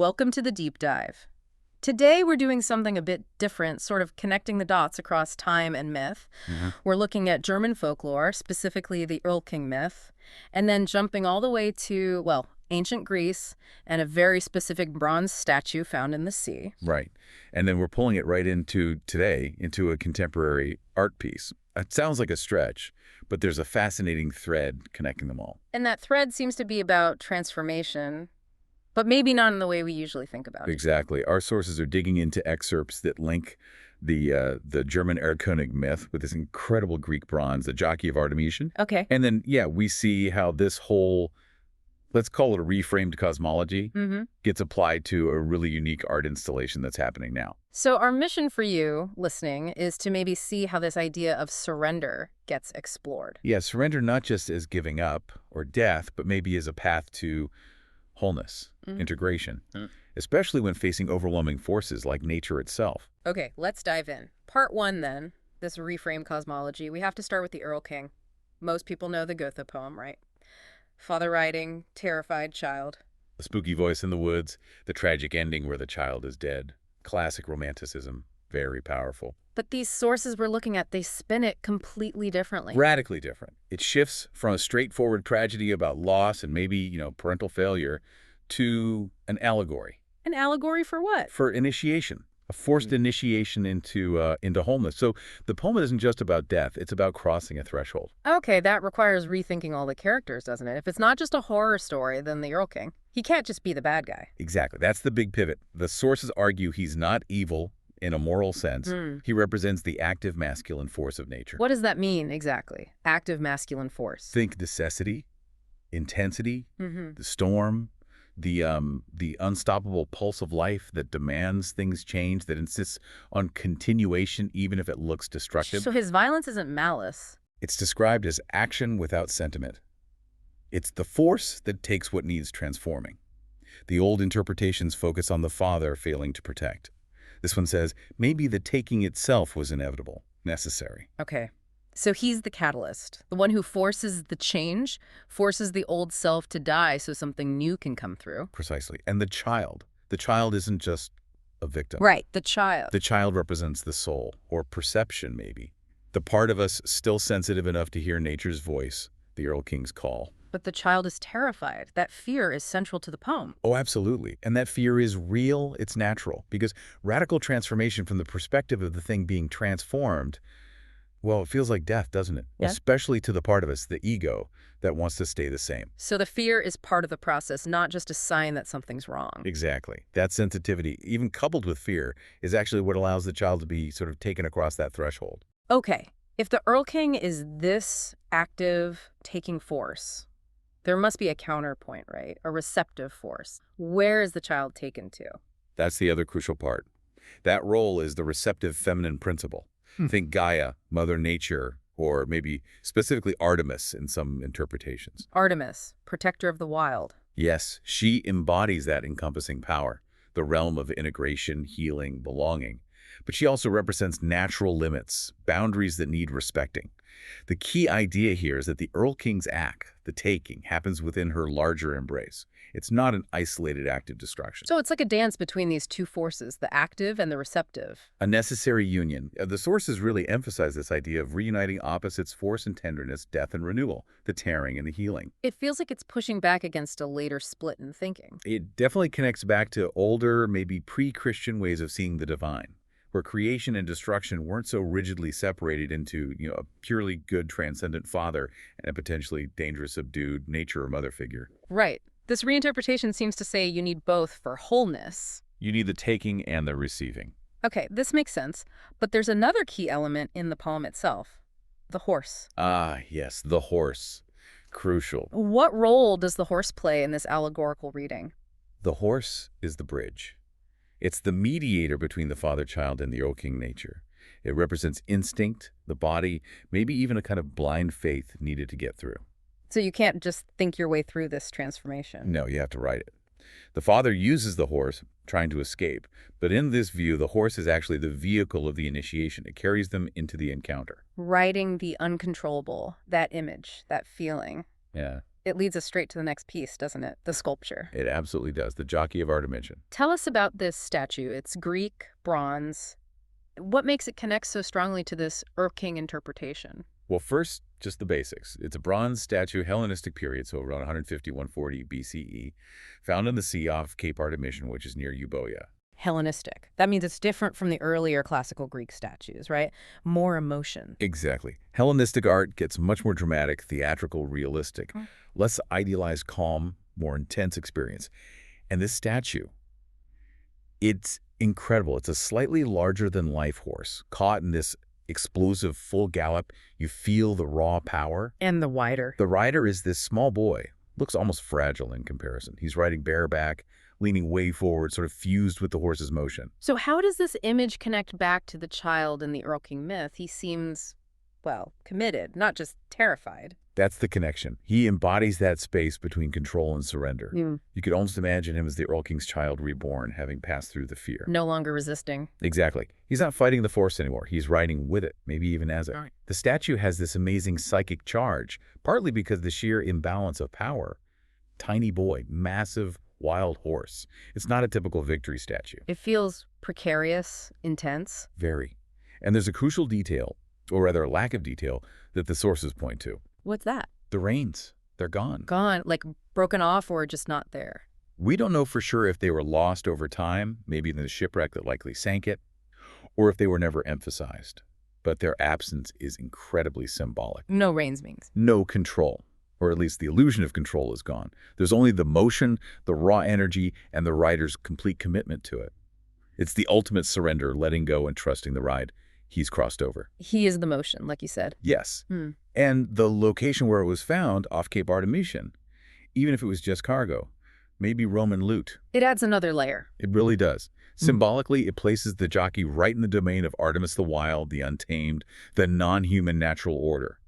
welcome to the deep dive. Today we're doing something a bit different, sort of connecting the dots across time and myth. We're looking at German folklore, specifically the Erlking myth, and then jumping all the way to, well, ancient Greece and a very specific bronze statue found in the sea. Right. And then we're pulling it right into today, into a contemporary art piece. It sounds like a stretch, but there's a fascinating thread connecting them all. And that thread seems to be about transformation, but maybe not in the way we usually think about it. Exactly. Our sources are digging into excerpts that link the German Erlking myth with this incredible Greek bronze, the Jockey of Artemisian. Okay. And then, yeah, we see how this whole, let's call it a reframed cosmology, gets applied to a really unique art installation that's happening now. So our mission for you, listening, is to maybe see how this idea of surrender gets explored. Yeah, surrender not just as giving up or death, but maybe as a path to wholeness, integration, especially when facing overwhelming forces like nature itself. Okay, let's dive in. Part one, then, this reframe cosmology. We have to start with the Erlking. Most people know the Goethe poem, right? Father riding, terrified child. The spooky voice in the woods, the tragic ending where the child is dead. Classic romanticism, very powerful. But these sources we're looking at, they spin it completely differently. Radically different. It shifts from a straightforward tragedy about loss and maybe, parental failure to an allegory. An allegory for what? For initiation, a forced initiation into wholeness. So the poem isn't just about death, it's about crossing a threshold. Okay, that requires rethinking all the characters, doesn't it? If it's not just a horror story, then the Erlking, he can't just be the bad guy. Exactly. That's the big pivot. The sources argue he's not evil in a moral sense. He represents the active masculine force of nature. What does that mean, exactly? Active masculine force. Think necessity, intensity, the storm, the unstoppable pulse of life that demands things change, that insists on continuation even if it looks destructive. So his violence isn't malice. It's described as action without sentiment. It's the force that takes what needs transforming. The old interpretations focus on the father failing to protect. This one says, maybe the taking itself was inevitable, necessary. Okay. So he's the catalyst, the one who forces the change, forces the old self to die so something new can come through. Precisely. And the child isn't just a victim. Right, the child. The child represents the soul, or perception maybe. The part of us still sensitive enough to hear nature's voice, the Erlking's call. But the child is terrified. That fear is central to the poem. Oh, absolutely. And that fear is real, it's natural, because radical transformation from the perspective of the thing being transformed, well, it feels like death, doesn't it? Yeah. Especially to the part of us, the ego, that wants to stay the same. So the fear is part of the process, not just a sign that something's wrong. Exactly. That sensitivity, even coupled with fear, is actually what allows the child to be sort of taken across that threshold. Okay, if the Erlking is this active, taking force, there must be a counterpoint, right? A receptive force. Where is the child taken to? That's the other crucial part. That role is the receptive feminine principle. Think Gaia, Mother Nature, or maybe specifically Artemis in some interpretations. Artemis, protector of the wild. Yes, she embodies that encompassing power, the realm of integration, healing, belonging. But she also represents natural limits, boundaries that need respecting. The key idea here is that the Erlking's act, the taking, happens within her larger embrace. It's not an isolated act of destruction. So it's like a dance between these two forces, the active and the receptive. A necessary union. The sources really emphasize this idea of reuniting opposites, force and tenderness, death and renewal, the tearing and the healing. It feels like it's pushing back against a later split in thinking. It definitely connects back to older, maybe pre-Christian ways of seeing the divine, where creation and destruction weren't so rigidly separated into, a purely good transcendent father and a potentially dangerous, subdued nature or mother figure. Right. This reinterpretation seems to say you need both for wholeness. You need the taking and the receiving. Okay, this makes sense. But there's another key element in the poem itself. The horse. Ah, yes, the horse. Crucial. What role does the horse play in this allegorical reading? The horse is the bridge. It's the mediator between the father-child and the Erlking nature. It represents instinct, the body, maybe even a kind of blind faith needed to get through. So you can't just think your way through this transformation. No, you have to write it. The father uses the horse, trying to escape. But in this view, the horse is actually the vehicle of the initiation. It carries them into the encounter. Writing the uncontrollable, that image, that feeling. Yeah. It leads us straight to the next piece, doesn't it? The sculpture. It absolutely does. The jockey of our dimension. Tell us about this statue. It's Greek, bronze. What makes it connect so strongly to this Erlking interpretation? Well, first, just the basics. It's a bronze statue, Hellenistic period, so around 150-140 BCE, found in the sea off Cape Artemision, which is near Euboea. Hellenistic. That means it's different from the earlier classical Greek statues, right? More emotion. Exactly. Hellenistic art gets much more dramatic, theatrical, realistic, Mm. less idealized, calm, more intense experience. And this statue, it's incredible. It's a slightly larger-than-life horse, caught in this explosive full gallop. You feel the raw power. And the wider. The rider is this small boy, looks almost fragile in comparison. He's riding bareback, leaning way forward, sort of fused with the horse's motion. So how does this image connect back to the child in the Erlking myth? He seems, well, committed, not just terrified. That's the connection. He embodies that space between control and surrender. Mm. You could almost imagine him as the Erlking's child reborn, having passed through the fear. No longer resisting. Exactly. He's not fighting the force anymore. He's riding with it, maybe even as it. Right. The statue has this amazing psychic charge, partly because of the sheer imbalance of power. Tiny boy, massive, wild horse. It's not a typical victory statue. It feels precarious, intense. Very. And there's a crucial detail, or rather a lack of detail, that the sources point to. What's that? The reins. They're gone. Gone, like broken off or just not there. We don't know for sure if they were lost over time, maybe in the shipwreck that likely sank it, or if they were never emphasized. But their absence is incredibly symbolic. No reins means. No control, or at least the illusion of control is gone. There's only the motion, the raw energy, and the rider's complete commitment to it. It's the ultimate surrender, letting go and trusting the ride. He's crossed over. He is the motion, like you said. Yes. Hmm. And the location where it was found, off Cape Artemision, even if it was just cargo, maybe Roman loot. It adds another layer. It really does. Symbolically, it places the jockey right in the domain of Artemis the Wild, the untamed, the non-human natural order.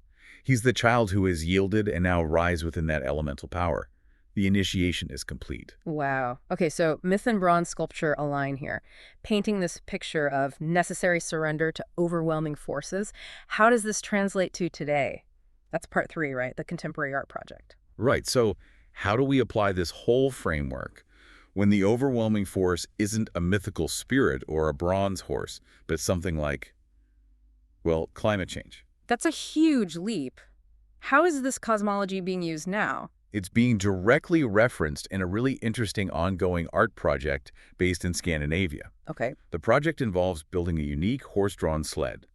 He's the child who has yielded and now rises within that elemental power. The initiation is complete. Wow. Okay, so myth and bronze sculpture align here, painting this picture of necessary surrender to overwhelming forces. How does this translate to today? That's part 3, right? The contemporary art project. Right. So how do we apply this whole framework when the overwhelming force isn't a mythical spirit or a bronze horse, but something like, well, climate change? That's a huge leap. How is this cosmology being used now? It's being directly referenced in a really interesting ongoing art project based in Scandinavia. Okay. The project involves building a unique horse-drawn sled.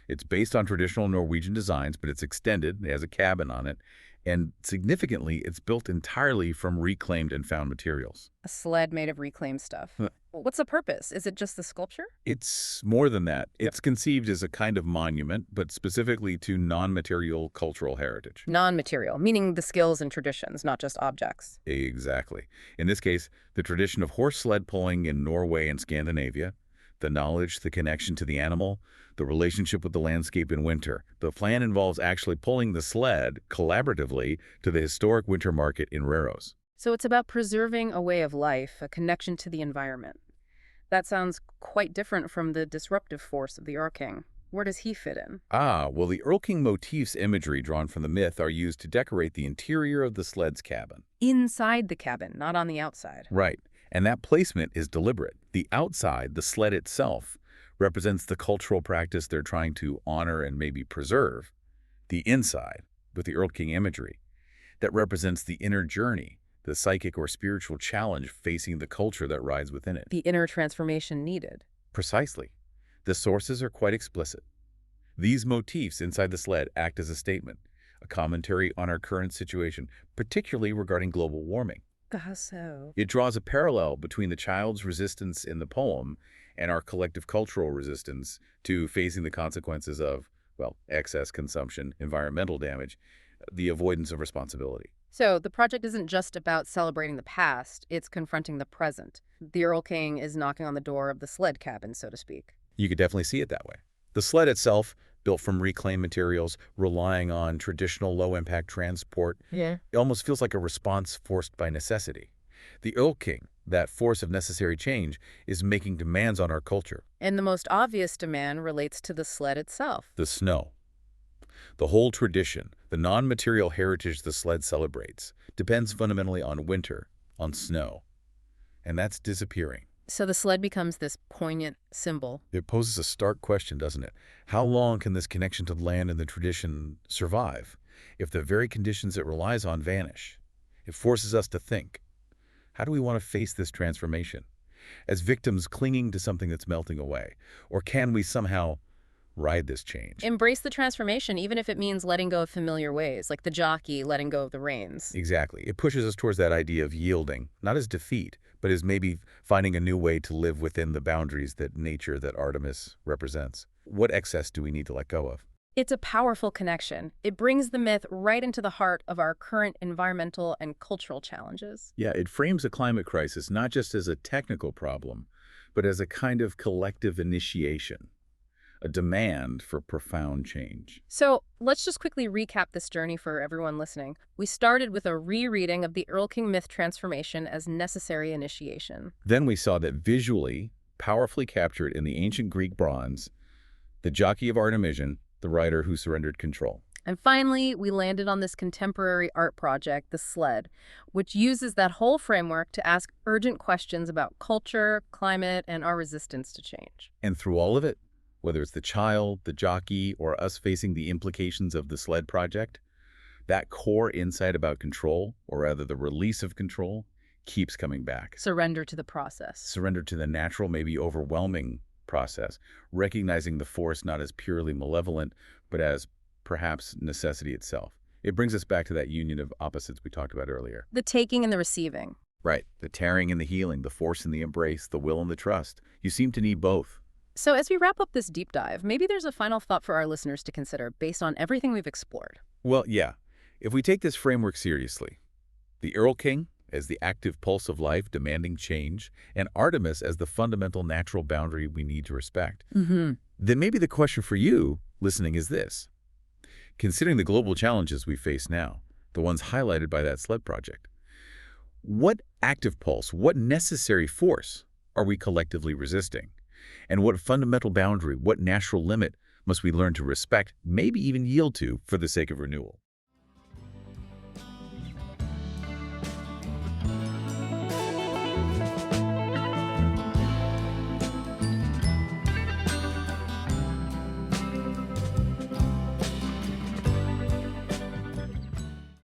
It's based on traditional Norwegian designs, but it's extended, it has a cabin on it, and significantly, it's built entirely from reclaimed and found materials. A sled made of reclaimed stuff. What's the purpose? Is it just the sculpture? It's more than that. It's conceived as a kind of monument, but specifically to non-material cultural heritage. Non-material, meaning the skills and traditions, not just objects. Exactly. In this case, the tradition of horse sled pulling in Norway and Scandinavia, the knowledge, the connection to the animal, the relationship with the landscape in winter. The plan involves actually pulling the sled collaboratively to the historic winter market in Reros. So it's about preserving a way of life, a connection to the environment. That sounds quite different from the disruptive force of the Erlking. Where does he fit in? Well, the Erlking motifs imagery drawn from the myth are used to decorate the interior of the sled's cabin. Inside the cabin, not on the outside. Right. And that placement is deliberate. The outside, the sled itself, represents the cultural practice they're trying to honor and maybe preserve. The inside, with the Erlking imagery, that represents the inner journey, the psychic or spiritual challenge facing the culture that rides within it. The inner transformation needed. Precisely. The sources are quite explicit. These motifs inside the sled act as a statement, a commentary on our current situation, particularly regarding global warming. How so? It draws a parallel between the child's resistance in the poem and our collective cultural resistance to facing the consequences of, well, excess consumption, environmental damage, the avoidance of responsibility. So the project isn't just about celebrating the past, it's confronting the present. The Erlking is knocking on the door of the sled cabin, so to speak. You could definitely see it that way. The sled itself, built from reclaimed materials, relying on traditional low-impact transport, it almost feels like a response forced by necessity. The Erlking, that force of necessary change, is making demands on our culture. And the most obvious demand relates to the sled itself. The snow. The whole tradition, the non-material heritage the sled celebrates, depends fundamentally on winter, on snow. And that's disappearing. So the sled becomes this poignant symbol. It poses a stark question, doesn't it? How long can this connection to the land and the tradition survive if the very conditions it relies on vanish? It forces us to think. How do we want to face this transformation? As victims clinging to something that's melting away? Or can we somehow ride this change? Embrace the transformation, even if it means letting go of familiar ways, like the jockey letting go of the reins. Exactly. It pushes us towards that idea of yielding, not as defeat, but as maybe finding a new way to live within the boundaries that nature, that Artemis represents. What excess do we need to let go of? It's a powerful connection. It brings the myth right into the heart of our current environmental and cultural challenges. Yeah, it frames a climate crisis not just as a technical problem, but as a kind of collective initiation, a demand for profound change. So let's just quickly recap this journey for everyone listening. We started with a rereading of the Erlking myth transformation as necessary initiation. Then we saw that visually, powerfully captured in the ancient Greek bronze, the jockey of Artemision, the rider who surrendered control. And finally, we landed on this contemporary art project, The Sled, which uses that whole framework to ask urgent questions about culture, climate, and our resistance to change. And through all of it, whether it's the child, the jockey, or us facing the implications of the sled project, that core insight about control, or rather the release of control, keeps coming back. Surrender to the process. Surrender to the natural, maybe overwhelming process, recognizing the force not as purely malevolent, but as perhaps necessity itself. It brings us back to that union of opposites we talked about earlier. The taking and the receiving. Right. The tearing and the healing, the force and the embrace, the will and the trust. You seem to need both. So as we wrap up this deep dive, maybe there's a final thought for our listeners to consider based on everything we've explored. Well, yeah. If we take this framework seriously, the Erlking as the active pulse of life demanding change, and Artemis as the fundamental natural boundary we need to respect, then maybe the question for you, listening, is this. Considering the global challenges we face now, the ones highlighted by that sled project, what active pulse, what necessary force are we collectively resisting? And what fundamental boundary, what natural limit must we learn to respect, maybe even yield to for the sake of renewal?